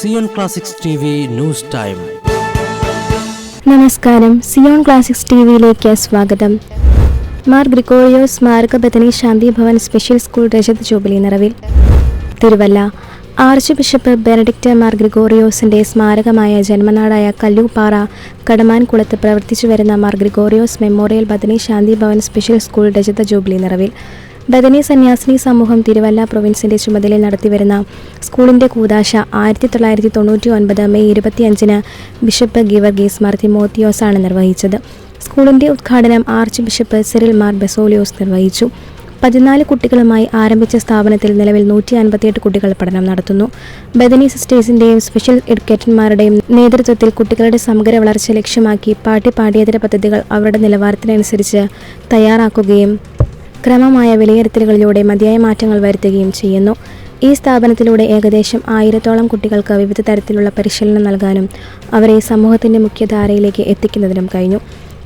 Zion classics TV news time. നമസ്കാരം, Zion classics TVയിലേക്ക് സ്വാഗതം. മാർ ഗ്രിഗോറിയോസ് സ്മാരക ബഥനി ശാന്തി ഭവൻ സ്പെഷ്യൽ സ്കൂൾ രജത ജൂബിലി നിറവിൽ. Thiruvalla archbishop Benedict Mar ഗ്രിഗോറിയോസിന്റെ സ്മാരകമായ ജന്മനാടായ കല്ലൂപ്പാറ കടമാൻകുളത്ത് പ്രവർത്തിച്ചു വരുന്ന Mar Gregorios memorial Bethany Shanti Bhavan special school രജത ജൂബിലി നിറവിൽ. ബഥനി സന്യാസിനി സമൂഹം തിരുവല്ല പ്രൊവിൻസിന്റെ ചുമതലയിൽ നടത്തിവരുന്ന സ്കൂളിന്റെ കൂദാശ 1999 മെയ് 25 ബിഷപ്പ് ഗീവർഗീസ് മാർ തിമോത്തിയോസാണ് നിർവഹിച്ചത്. സ്കൂളിന്റെ ഉദ്ഘാടനം archbishop Cyril Mar Baselios നിർവഹിച്ചു. 14 കുട്ടികളുമായി ആരംഭിച്ച സ്ഥാപനത്തിൽ നിലവിൽ 158 കുട്ടികൾ പഠനം നടത്തുന്നു. ബഥനി സിസ്റ്റേഴ്സിന്റെയും സ്പെഷ്യൽ എഡ്യൂക്കേറ്റർമാരുടെയും നേതൃത്വത്തിൽ കുട്ടികളുടെ സമഗ്ര വളർച്ച ലക്ഷ്യമാക്കി പാഠ്യേതര പദ്ധതികൾ അവരുടെ നിലവാരത്തിനനുസരിച്ച് തയ്യാറാക്കുകയും ക്രമമായ വിലയിരുത്തലുകളിലൂടെ മതിയായ മാറ്റങ്ങൾ വരുത്തുകയും ചെയ്യുന്നു. ഈ സ്ഥാപനത്തിലൂടെ ഏകദേശം 1000ഓളം കുട്ടികൾക്ക് വിവിധ തരത്തിലുള്ള പരിശീലനം നൽകാനും അവരെ സമൂഹത്തിന്റെ മുഖ്യധാരയിലേക്ക് എത്തിക്കുന്നതിനും കഴിഞ്ഞു.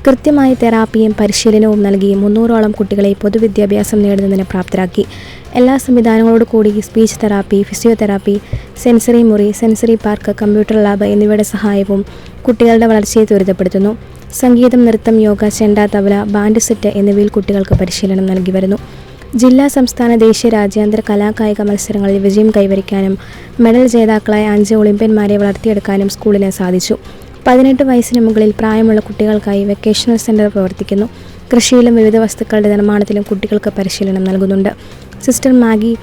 കൃത്യമായ തെറാപ്പിയും പരിശീലനവും നൽകി 300ഓളം കുട്ടികളെ പൊതുവിദ്യാഭ്യാസം നേടുന്നതിന് പ്രാപ്തരാക്കി. എല്ലാ സംവിധാനങ്ങളോടു കൂടി സ്പീച്ച് തെറാപ്പി, ഫിസിയോതെറാപ്പി, സെൻസറി മുറി, സെൻസറി പാർക്ക്, കമ്പ്യൂട്ടർ ലാബ് എന്നിവയുടെ സഹായവും കുട്ടികളുടെ വളർച്ചയെ ത്വരിതപ്പെടുത്തുന്നു. സംഗീതം, നൃത്തം, യോഗ, ചെണ്ട, തബല, ബാൻഡ് സെറ്റ് എന്നിവയിൽ കുട്ടികൾക്ക് പരിശീലനം നൽകി വരുന്നു. ജില്ലാ, സംസ്ഥാന, ദേശീയ, രാജ്യാന്തര കലാകായിക മത്സരങ്ങളിൽ വിജയം കൈവരിക്കാനും മെഡൽ ജേതാക്കളായ 5 ഒളിമ്പ്യന്മാരെ വളർത്തിയെടുക്കാനും സ്കൂളിന് സാധിച്ചു. 18 വയസ്സിന് മുകളിൽ പ്രായമുള്ള കുട്ടികൾക്കായി വെക്കേഷണൽ സെന്റർ പ്രവർത്തിക്കുന്നു. കൃഷിയിലും വിവിധ വസ്തുക്കളുടെ നിർമ്മാണത്തിലും കുട്ടികൾക്ക് പരിശീലനം നൽകുന്നുണ്ട്. സിസ്റ്റർ മാഗി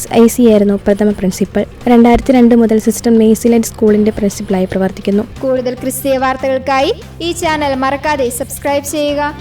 SIC ആയിരുന്നു പ്രഥമ പ്രിൻസിപ്പൽ. 2002 മുതൽ സിസ്റ്റർ മേസിലൻഡ് സ്കൂളിന്റെ പ്രിൻസിപ്പലായി പ്രവർത്തിക്കുന്നു. കൂടുതൽ ക്രിസ്തീയ വാർത്തകൾക്കായി ഈ ചാനൽ മറക്കാതെ സബ്സ്ക്രൈബ് ചെയ്യുക.